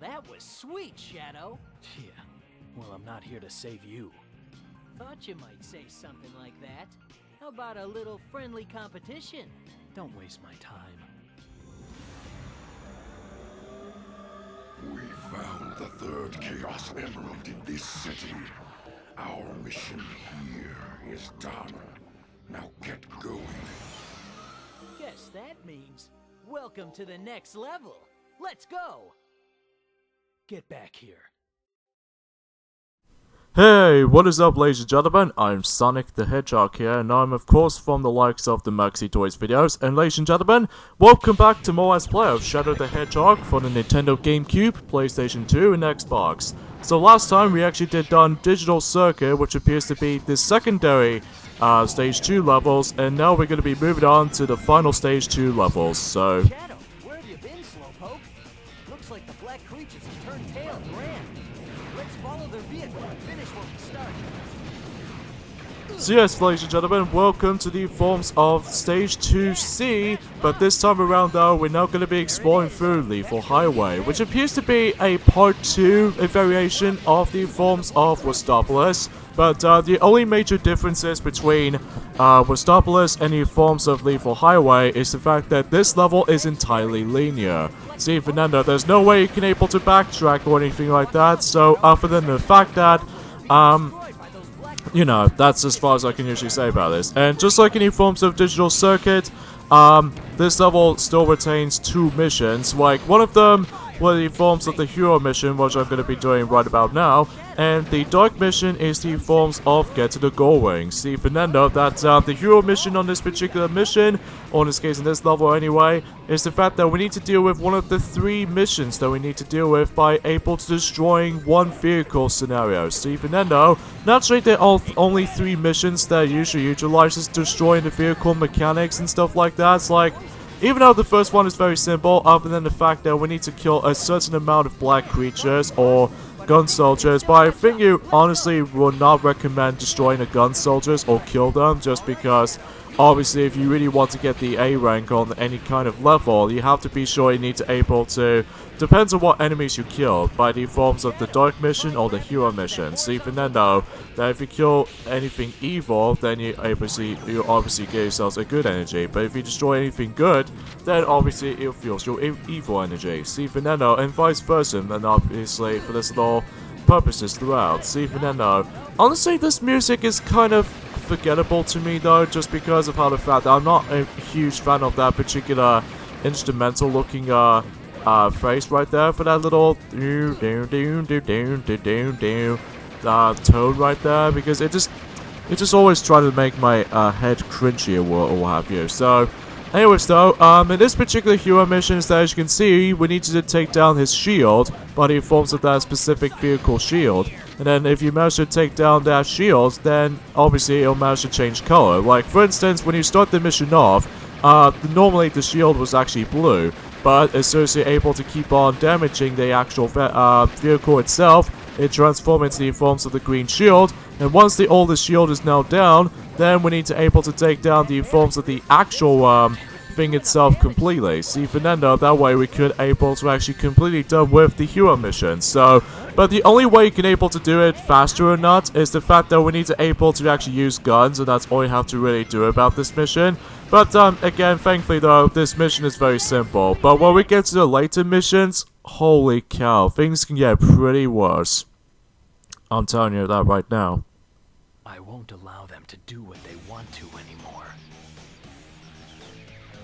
that was sweet, Shadow. Yeah, well, I'm not here to save you. Thought you might say something like that. How about a little friendly competition? Don't waste my time. We found the third Chaos Emerald in this city. Our mission here is done. Now get going. Guess that means welcome to the next level. Let's go! Get back here. Hey, what is up, ladies and gentlemen? I'm Sonic the Hedgehog here, and I'm of course from the likes of the Maxi Toys videos. And ladies and gentlemen, welcome back to more Let's Play of Shadow the Hedgehog for the Nintendo GameCube, PlayStation 2, and Xbox. So last time we actually did done Digital Circuit, which appears to be the secondary Stage 2 levels, and now we're going to be moving on to the final Stage 2 levels, so... Shadow, where have you been, Slowpoke? Looks like the black creatures have turned tail and ran. Let's follow their vehicle and finish where we started. So yes, ladies and gentlemen, welcome to the forms of Stage 2C, but this time around though, we're now going to be exploring through Lethal Highway, which appears to be a Part 2, a variation of the forms of Westopolis, but the only major differences between Westopolis and the forms of Lethal Highway is the fact that this level is entirely linear. See, Fernando, there's no way you can able to backtrack or anything like that, so other than the fact that, you know, that's as far as I can usually say about this. And just like any forms of Digital Circuit, this level still retains two missions. Like, one of them were the forms of the Hero mission, which I'm going to be doing right about now. And the Dark mission is the forms of Get to the Gold Ring. See, Fernando, that the Hero mission on this particular mission, or in this case in this level anyway, is the fact that we need to deal with one of the three missions that we need to deal with by able to destroying one vehicle scenario. See, Fernando, naturally there are only three missions that usually utilizes destroying the vehicle mechanics and stuff like that. It's like, even though the first one is very simple, other than the fact that we need to kill a certain amount of black creatures or gun soldiers, but I think you honestly would not recommend destroying the gun soldiers or kill them, just because obviously if you really want to get the A rank on any kind of level, you have to be sure you need to able to, depends on what enemies you kill, by the forms of the Dark mission or the Hero mission. So even then though, that if you kill anything evil, then you obviously get yourselves a good energy, but if you destroy anything good, then obviously it fuels your evil energy. See, Veneno, and vice versa, and obviously for this little purposes throughout. See, Veneno, honestly this music is kind of forgettable to me though, just because of how the fact that I'm not a huge fan of that particular instrumental looking phrase right there for that little tone right there, because it just always tries to make my head cringy or what have you. So anyways though, in this particular Hero mission, as you can see, we need to take down his shield by the forms of that specific vehicle shield. And then if you manage to take down that shield, then obviously it'll manage to change color. Like for instance, when you start the mission off, normally the shield was actually blue, but as soon as you're able to keep on damaging the actual vehicle itself, it transforms into the forms of the green shield. And once the oldest shield is now down, then we need to able to take down the forms of the actual thing itself completely. See, Fernando, that way we could able to actually completely done with the Hero mission. So, but the only way you can able to do it faster or not is the fact that we need to able to actually use guns, and that's all you have to really do about this mission. But again, thankfully though, this mission is very simple. But when we get to the later missions, holy cow, things can get pretty worse. I'm telling you that right now. I won't allow them to do what they want to anymore.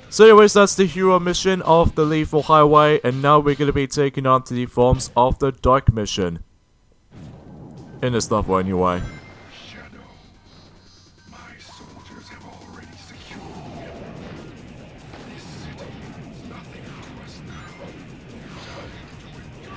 So anyways, that's the Hero mission of the Lethal Highway, and now we're going to be taking on to the forms of the Dark mission. In this level anyway. Shadow, my soldiers have already secured the emerald. This city means nothing to us now. Time to withdraw.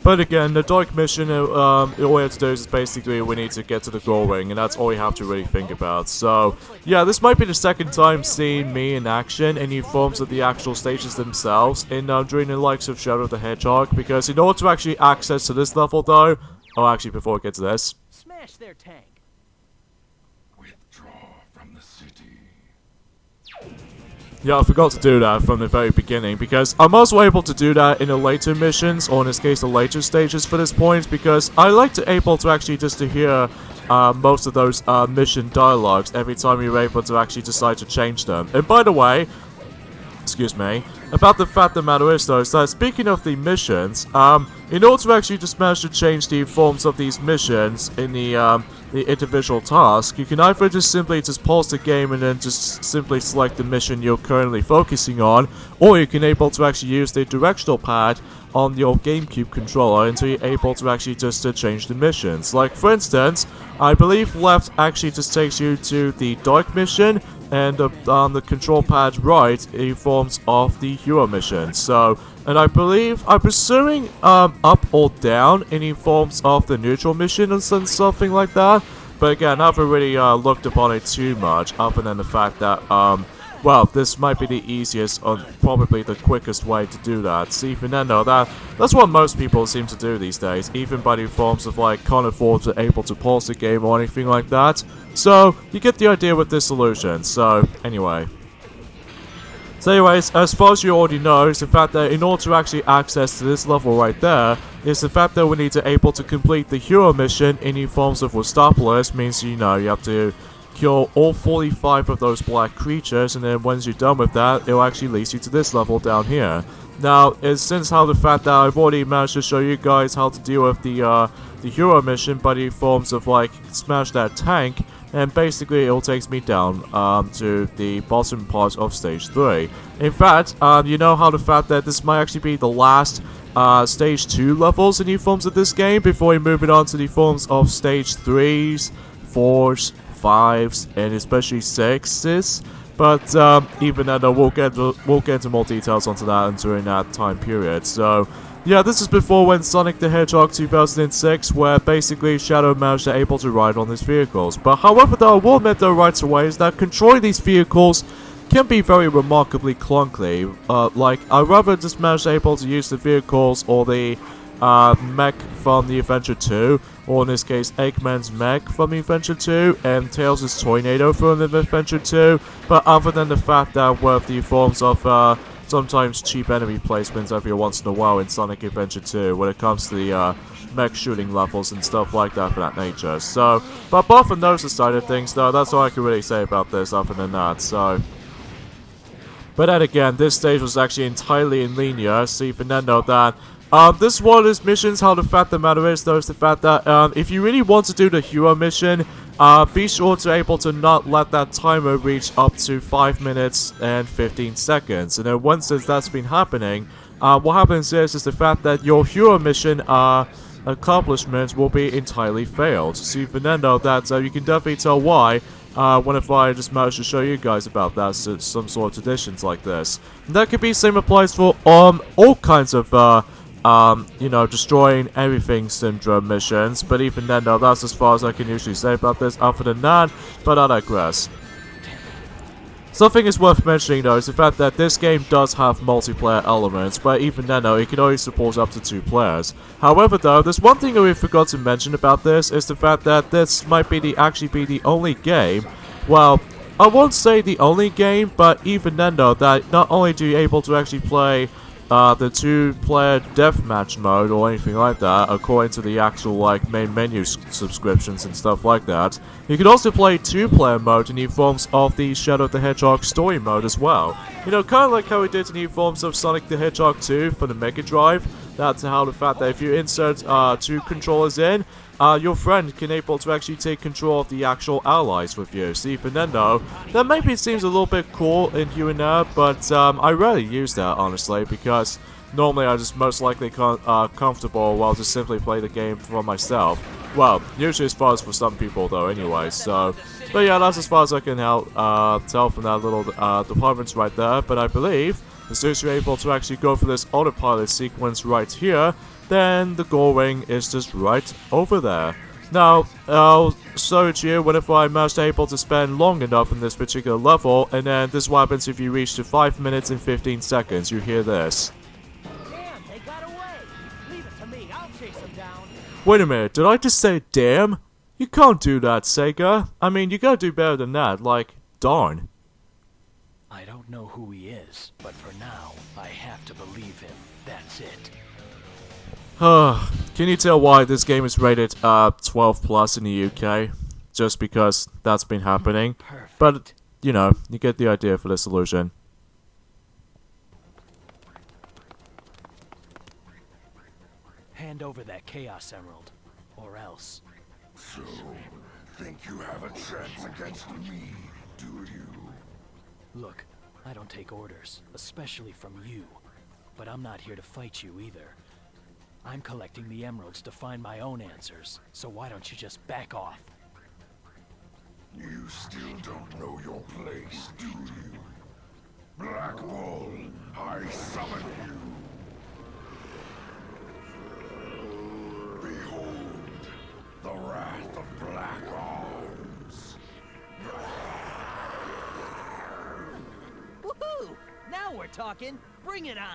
But again, the Dark mission, all we have to do is basically we need to get to the Gold Ring, and that's all you have to really think about. So, yeah, this might be the second time seeing me in action in the forms of the actual stages themselves in during the likes of Shadow the Hedgehog, because in order to actually access to this level though, oh actually before we get to this, Smash their tank. Withdraw from the city. Yeah, I forgot to do that from the very beginning, because I'm also able to do that in the later missions, or in this case the later stages for this point, because I like to able to actually just to hear most of those mission dialogues every time you're able to actually decide to change them. And by the way, excuse me, about the fact of the matter is though, is that speaking of the missions, in order to actually just manage to change the forms of these missions in the individual task, you can either just simply just pause the game and then just simply select the mission you're currently focusing on, or you can able to actually use the directional pad on your GameCube controller until you're able to actually just change the missions. Like for instance, I believe left actually just takes you to the dark mission, and on the control pad right, it forms of the hero mission. So, and I believe, I'm presuming up or down in forms of the neutral mission or something like that. But again, I haven't really looked upon it too much, other than the fact that, well, this might be the easiest or probably the quickest way to do that. So even then though, that's what most people seem to do these days, even by the forms of like can't afford to able to pause the game or anything like that. So, you get the idea with this solution. So, anyway. So anyways, as far as you already know, is the fact that in order to actually access to this level right there, is the fact that we need to able to complete the hero mission in the forms of Wostopolis, means you know you have to kill all 45 of those black creatures, and then once you're done with that, it'll actually lead you to this level down here. Now, since how the fact that I've already managed to show you guys how to deal with the hero mission by the forms of like smash that tank, and basically it'll take me down to the bottom part of stage 3. In fact, you know how the fact that this might actually be the last stage 2 levels in the forms of this game before we move it on to the forms of stage 3s, 4s, 5s, and especially 6s. But even then, we'll get into more details onto that during that time period. So yeah, this is before when Sonic the Hedgehog 2006, where basically Shadow managed to able to ride on these vehicles. But however, though, I will admit though right away is that controlling these vehicles can be very remarkably clunky. Like, I'd rather just manage to able to use the vehicles or the mech from the Adventure 2, or in this case Eggman's mech from the Adventure 2, and Tails' Tornado from the Adventure 2, but other than the fact that with the forms of sometimes cheap enemy placements every once in a while in Sonic Adventure 2 when it comes to the mech shooting levels and stuff like that for that nature. So, but apart from those side of things though, that's all I can really say about this other than that, so. But then again, this stage was actually entirely in linear, so even then though that this one of those missions, how the fact of the matter is though, is the fact that if you really want to do the hero mission, be sure to able to not let that timer reach up to 5 minutes and 15 seconds. And then once that's been happening, what happens is the fact that your hero mission accomplishments will be entirely failed. So even then though, that you can definitely tell why whenever I just managed to show you guys about that, so some sort of traditions like this. And that could be same applies for all kinds of you know, destroying everything syndrome missions, but even then though, that's as far as I can usually say about this. Other than that, but I digress. Something is worth mentioning though is the fact that this game does have multiplayer elements, but even then though, it can only support up to 2 players. However though, there's one thing that we forgot to mention about this, is the fact that this might be actually be the only game, well, I won't say the only game, but even then though, that not only do you able to actually play the 2-player deathmatch mode or anything like that, according to the actual like main menu subscriptions and stuff like that. You can also play 2-player mode in the forms of the Shadow the Hedgehog story mode as well. You know, kind of like how we did in the forms of Sonic the Hedgehog 2 for the Mega Drive. That's how the fact that if you insert 2 controllers in, your friend can able to actually take control of the actual allies with you. So even then though, that maybe seems a little bit cool in here and there, but I rarely use that honestly, because normally I just most likely comfortable while just simply play the game for myself. Well, usually as far as for some people though anyway, so. But yeah, that's as far as I can tell from that little departments right there, but I believe as soon as you're able to actually go for this autopilot sequence right here, then the goal ring is just right over there. Now, I'll show it to you whenever I'm most able to spend long enough in this particular level, and then this is what happens if you reach to 5 minutes and 15 seconds. You hear this. Damn, they got away. Leave it to me. I'll chase them down. Wait a minute, did I just say damn? You can't do that, Sega. I mean, you gotta do better than that, like, darn. I don't know who he is, but for now, I have to believe him. That's it. Can you tell why this game is rated 12 plus in the UK? Just because that's been happening. Perfect. But, you know, you get the idea for the solution. Hand over that Chaos Emerald, or else. So, think you have a chance against me, do you? Look, I don't take orders, especially from you. But I'm not here to fight you either. I'm collecting the emeralds to find my own answers, so why don't you just back off? You still don't know your place, do you? Black Bull, I summon you. Behold, the wrath of Black Arms. Woohoo! Now we're talking. Bring it on.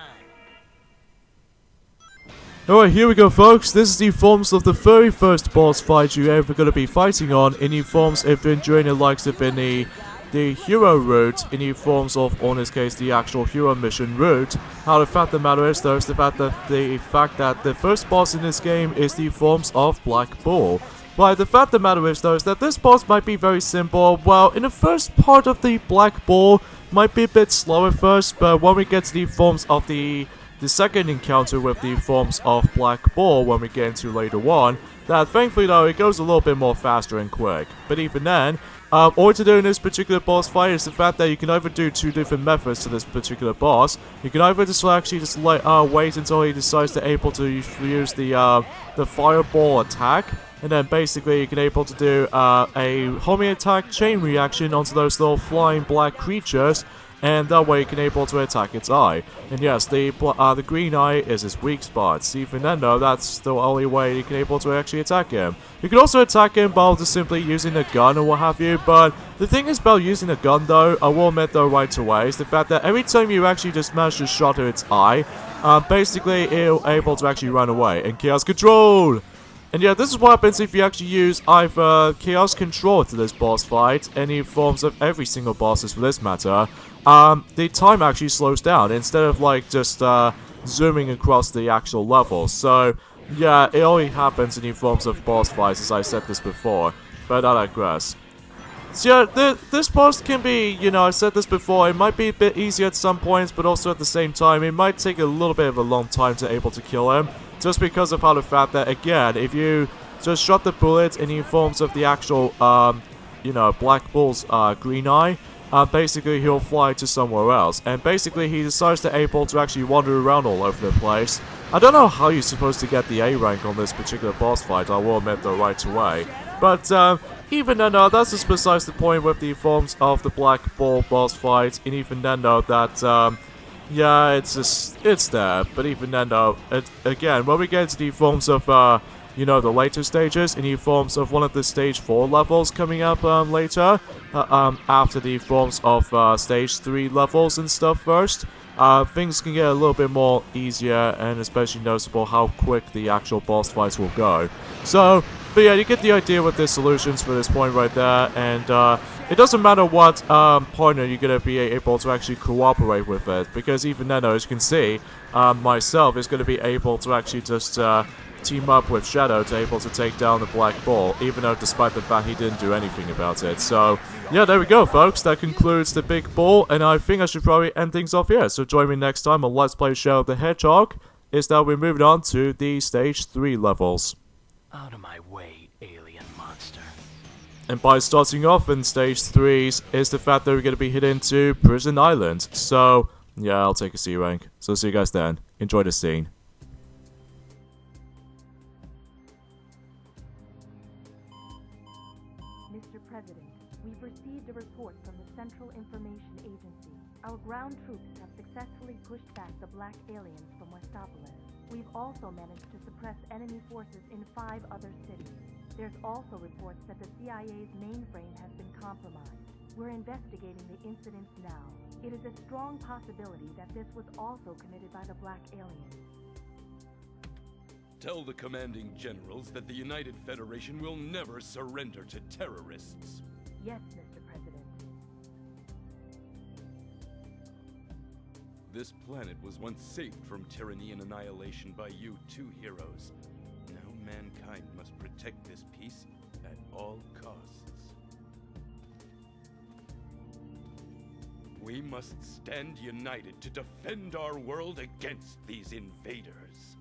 Alright, here we go folks. This is the forms of the very first boss fight you're ever going to be fighting on. In the forms if you're enjoying the likes of in the hero route, in the forms of, or in this case, the actual hero mission route. How the fact of the matter is though, is the fact that the first boss in this game is the forms of Black Bull. But the fact of the matter is though, is that this boss might be very simple. Well, in the first part of the Black Bull, might be a bit slow at first, but when we get to the forms of the second encounter with the forms of Black Bull, when we get into later on, that thankfully though, it goes a little bit more faster and quick. But even then, all to do in this particular boss fight is the fact that you can either do two different methods to this particular boss. You can either just actually just wait until he decides to able to use the fireball attack, and then basically you can able to do a homing attack chain reaction onto those little flying black creatures, and that way you can able to attack its eye. And yes, the green eye is his weak spot. Even then though, that's the only way you can able to actually attack him. You can also attack him by just simply using a gun or what have you, but the thing is about using a gun though, I will admit though right away, is the fact that every time you actually just manage to shatter its eye, basically it'll able to actually run away. And Chaos Control! And yeah, this is what happens if you actually use either Chaos Control to this boss fight, any forms of every single bosses for this matter. The time actually slows down instead of like just zooming across the actual level. So yeah, it only happens in the forms of boss fights, as I said this before, but I digress. So yeah, this boss can be, you know, I said this before, it might be a bit easier at some points, but also at the same time, it might take a little bit of a long time to able to kill him. Just because of how the fact that, again, if you just shot the bullet in the forms of the actual, you know, Black Bull's green eye, basically he'll fly to somewhere else. And basically he decides to able to actually wander around all over the place. I don't know how you're supposed to get the A rank on this particular boss fight, I will admit though right away. But even then though, that's just besides the point with the forms of the Black Bull boss fight. And even then though, that yeah, it's there, but even then though, again, when we get to the forms of, you know, the later stages, in the forms of one of the stage 4 levels coming up later, after the forms of stage 3 levels and stuff first, things can get a little bit more easier, and especially noticeable how quick the actual boss fights will go. So, but yeah, you get the idea with the solutions for this point right there, and it doesn't matter what partner you're going to be able to actually cooperate with it, because even then, as you can see, myself is going to be able to actually just team up with Shadow to able to take down the Black Bull, even though despite the fact he didn't do anything about it. So, yeah, there we go, folks. That concludes the Big Bull, and I think I should probably end things off here. So join me next time on Let's Play Shadow the Hedgehog. Is now we're moving on to the Stage 3 levels. Out of my way, alien monster. And by starting off in Stage 3s is the fact that we're going to be heading to Prison Island. So, yeah, I'll take a C rank. So see you guys then. Enjoy the scene. Mr. President, we've received a report from the Central Information Agency. Our ground troops have successfully pushed back the black aliens from Westopolis. We've also managed to suppress enemy forces in 5 other cities. There's also reports that the CIA's mainframe has been compromised. We're investigating the incidents now. It is a strong possibility that this was also committed by the black aliens. Tell the commanding generals that the United Federation will never surrender to terrorists. Yes, Mr. President. This planet was once saved from tyranny and annihilation by you two heroes. Now mankind must protect this peace at all costs. We must stand united to defend our world against these invaders.